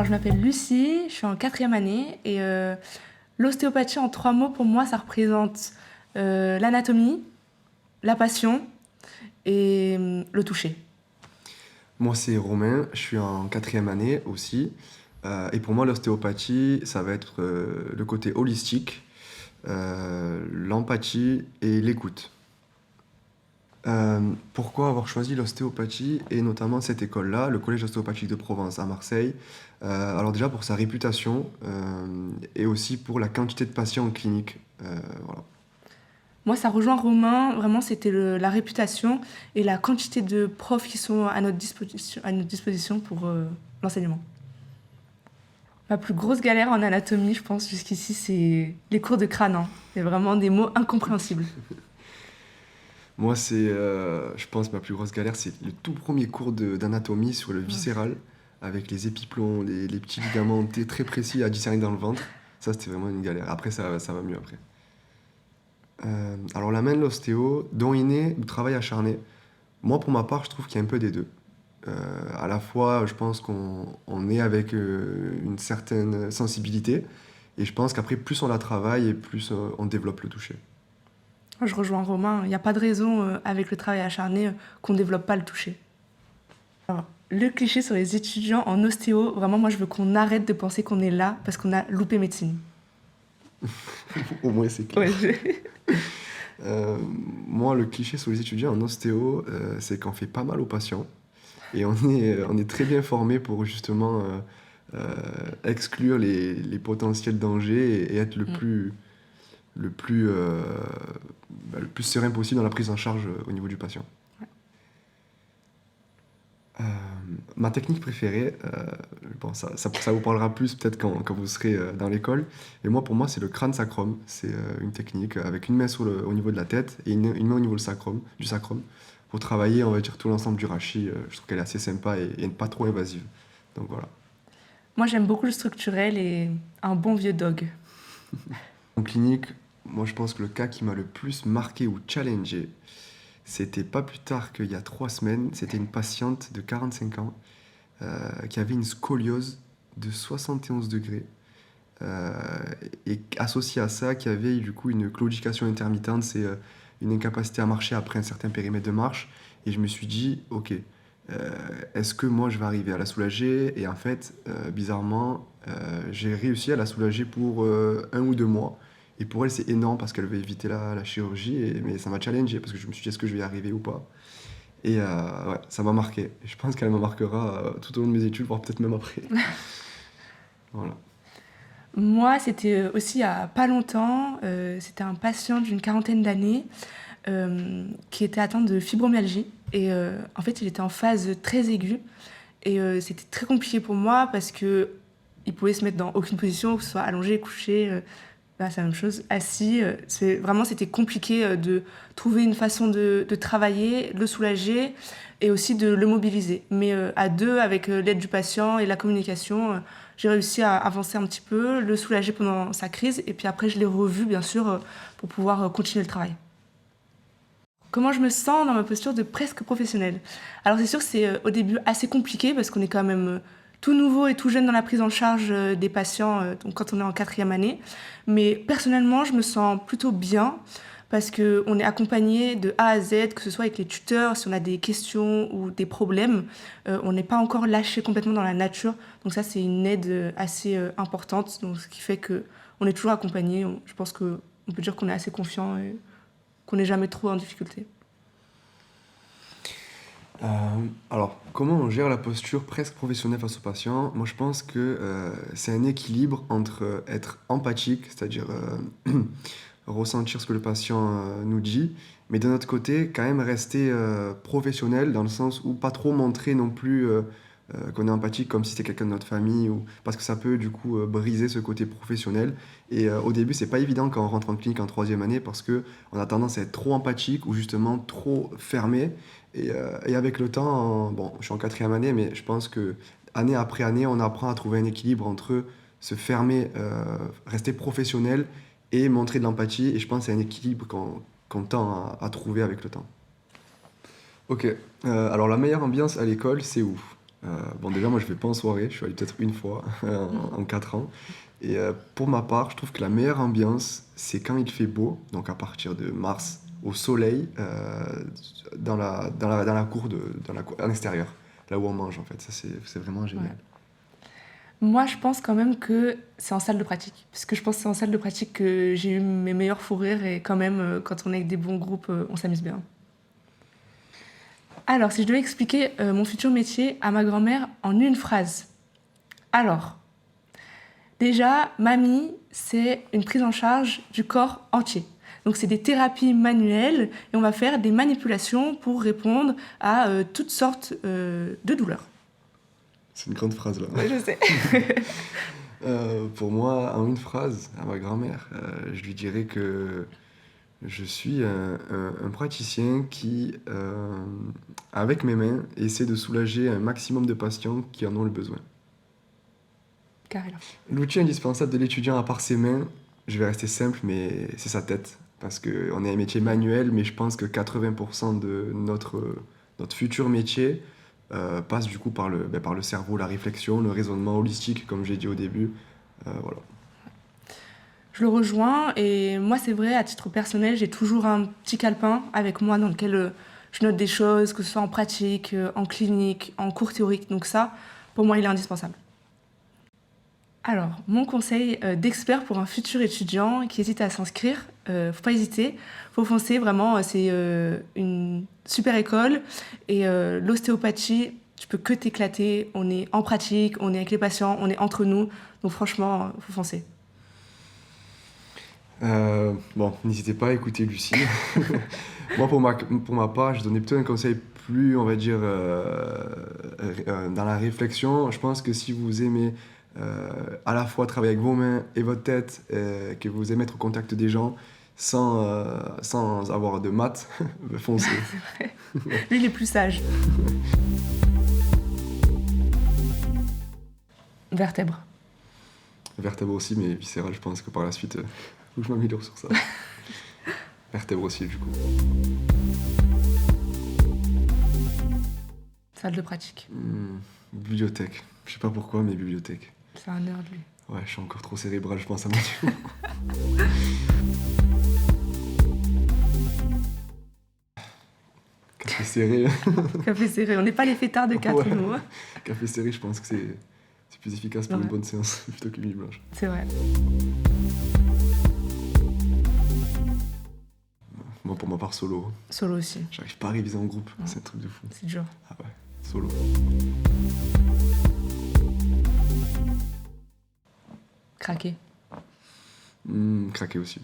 Alors, je m'appelle Lucie, je suis en quatrième année et l'ostéopathie, en 3 mots, pour moi, ça représente l'anatomie, la passion et le toucher. Moi, c'est Romain, je suis en quatrième année aussi. Et pour moi, l'ostéopathie, ça va être le côté holistique, l'empathie et l'écoute. Pourquoi avoir choisi l'ostéopathie et notamment cette école-là, le Collège ostéopathique de Provence à Marseille? Alors déjà pour sa réputation et aussi pour la quantité de patients en clinique. Voilà. Moi, ça rejoint Romain, vraiment, c'était la réputation et la quantité de profs qui sont à notre disposition pour l'enseignement. Ma plus grosse galère en anatomie, je pense, jusqu'ici, c'est les cours de crâne, hein. C'est vraiment des mots incompréhensibles. Moi, je pense, ma plus grosse galère, c'est le tout premier cours d'anatomie sur le viscéral, avec les épiplombs, les petits ligaments très précis à discerner dans le ventre. Ça, c'était vraiment une galère. Après, ça va mieux après. Alors, la main de l'ostéo, don inné ou travail acharné, moi, pour ma part, je trouve qu'il y a un peu des deux. À la fois, je pense qu'on est avec une certaine sensibilité, et je pense qu'après, plus on la travaille et plus on développe le toucher. Je rejoins Romain, il n'y a pas de raison, avec le travail acharné, qu'on ne développe pas le toucher. Alors, le cliché sur les étudiants en ostéo, vraiment, moi, je veux qu'on arrête de penser qu'on est là parce qu'on a loupé médecine. Au moins, c'est Ouais, clair. Euh, Moi, le cliché sur les étudiants en ostéo, c'est qu'on fait pas mal aux patients et on est très bien formé pour justement exclure les potentiels dangers et être Mm. le plus, euh, le plus serein possible dans la prise en charge au niveau du patient. Euh, Ma technique préférée, bon, ça vous parlera plus peut-être quand vous serez dans l'école. Et moi, pour moi, c'est le crâne sacrum. C'est une technique avec une main au niveau de la tête et une main au niveau du sacrum, pour travailler, on va dire, tout l'ensemble du rachis. Je trouve qu'elle est assez sympa et pas trop invasive. Donc voilà. Moi, j'aime beaucoup le structurel et un bon vieux dog. En clinique, moi, je pense que le cas qui m'a le plus marqué ou challengé, c'était pas plus tard qu'il y a 3 semaines. C'était une patiente de 45 ans qui avait une scoliose de 71 degrés. Euh, et associé à ça, qui avait du coup une claudication intermittente, c'est une incapacité à marcher après un certain périmètre de marche. Et je me suis dit, ok, est-ce que moi je vais arriver à la soulager? Et en fait, bizarrement, j'ai réussi à la soulager pour 1 ou 2 mois. Et pour elle, c'est énorme parce qu'elle veut éviter la chirurgie. Mais ça m'a challengé parce que je me suis dit, est-ce que je vais y arriver ou pas? Et ouais, ça m'a marqué. Et je pense qu'elle me marquera tout au long de mes études, voire peut-être même après. Voilà. Moi, c'était aussi il y a pas longtemps. C'était un patient d'une quarantaine d'années qui était atteint de fibromyalgie. Et en fait, il était en phase très aiguë. Et c'était très compliqué pour moi parce que il pouvait se mettre dans aucune position, que ce soit allongé, couché, bah, c'est la même chose, assis. Vraiment, c'était compliqué de trouver une façon de travailler, de le soulager et aussi de le mobiliser. Mais à deux, avec l'aide du patient et la communication, j'ai réussi à avancer un petit peu, le soulager pendant sa crise et puis après, je l'ai revu, bien sûr, pour pouvoir continuer le travail. Comment je me sens dans ma posture de presque professionnelle? Alors c'est sûr que c'est au début assez compliqué parce qu'on est quand même tout nouveau et tout jeune dans la prise en charge des patients donc quand on est en quatrième année. Mais personnellement, je me sens plutôt bien parce qu'on est accompagné de A à Z, que ce soit avec les tuteurs, si on a des questions ou des problèmes. On n'est pas encore lâché complètement dans la nature. Donc ça, c'est une aide assez importante. Donc, ce qui fait que on est toujours accompagné. Je pense qu'on peut dire qu'on est assez confiant et qu'on n'est jamais trop en difficulté. Euh, alors, comment on gère la posture presque professionnelle face au patient? Moi, je pense que c'est un équilibre entre être empathique, c'est-à-dire ressentir ce que le patient nous dit, mais d'un autre côté, quand même rester professionnel dans le sens où pas trop montrer non plus qu'on est empathique comme si c'était quelqu'un de notre famille, ou parce que ça peut du coup briser ce côté professionnel. Et au début, c'est pas évident quand on rentre en clinique en troisième année parce que on a tendance à être trop empathique ou justement trop fermé. Et avec le temps, bon, je suis en quatrième année, mais je pense que année après année, on apprend à trouver un équilibre entre se fermer, rester professionnel et montrer de l'empathie. Et je pense que c'est un équilibre qu'on tend à trouver avec le temps. Ok, alors la meilleure ambiance à l'école, c'est où? Bon, déjà, moi, je vais pas en soirée. Je suis allé peut-être une fois en 4 ans. Et pour ma part, je trouve que la meilleure ambiance, c'est quand il fait beau, donc à partir de mars, au soleil, dans la cour, à l'extérieur, là où on mange, en fait. Ça, c'est vraiment génial. Ouais. Moi, je pense quand même que c'est en salle de pratique. Parce que je pense que c'est en salle de pratique que j'ai eu mes meilleurs fous rires. Et quand même, quand on est avec des bons groupes, on s'amuse bien. Alors, si je devais expliquer mon futur métier à ma grand-mère en une phrase. Alors, déjà, mamie, c'est une prise en charge du corps entier. Donc, c'est des thérapies manuelles et on va faire des manipulations pour répondre à toutes sortes de douleurs. C'est une grande phrase, là. Oui, je sais. Pour moi, en une phrase, à ma grand-mère, je lui dirais que je suis un praticien qui, avec mes mains, essaie de soulager un maximum de patients qui en ont le besoin. Carrément. L'outil indispensable de l'étudiant, à part ses mains, je vais rester simple, mais c'est sa tête. Parce qu'on est un métier manuel, mais je pense que 80% de notre futur métier passe du coup par le cerveau, la réflexion, le raisonnement holistique, comme j'ai dit au début. Voilà. Je le rejoins et moi, c'est vrai, à titre personnel, j'ai toujours un petit calepin avec moi dans lequel je note des choses, que ce soit en pratique, en clinique, en cours théorique. Donc ça, pour moi, il est indispensable. Alors, mon conseil d'expert pour un futur étudiant qui hésite à s'inscrire, faut pas hésiter, faut foncer vraiment, c'est une super école et l'ostéopathie, tu peux que t'éclater, on est en pratique, on est avec les patients, on est entre nous, donc franchement, faut foncer. Bon, n'hésitez pas à écouter Lucie. Moi, pour ma part, je donnais plutôt un conseil plus, on va dire, dans la réflexion. Je pense que si vous aimez à la fois travailler avec vos mains et votre tête, que vous aimez être au contact des gens sans avoir de maths, foncez. Lui, il est plus sage. Vertèbre. Vertèbre aussi, mais viscérale, je pense que par la suite, faut que je m'améliore sur ça. Vertèbre aussi, du coup. Salle de pratique. Bibliothèque. Je sais pas pourquoi, mais bibliothèque. C'est un nerd, lui. Ouais, je suis encore trop cérébral, je pense à moi. Café serré. Café serré. On n'est pas les fêtards de 4 Ouais. nous. Hein. Café serré, je pense que c'est plus efficace pour Ouais. une bonne séance plutôt qu'une nuit blanche. C'est vrai. Moi, pour ma part, solo. Solo aussi. J'arrive pas à réviser en groupe, Ouais. c'est un truc de fou. C'est dur. Ah ouais, solo. Craquer. Craquer aussi.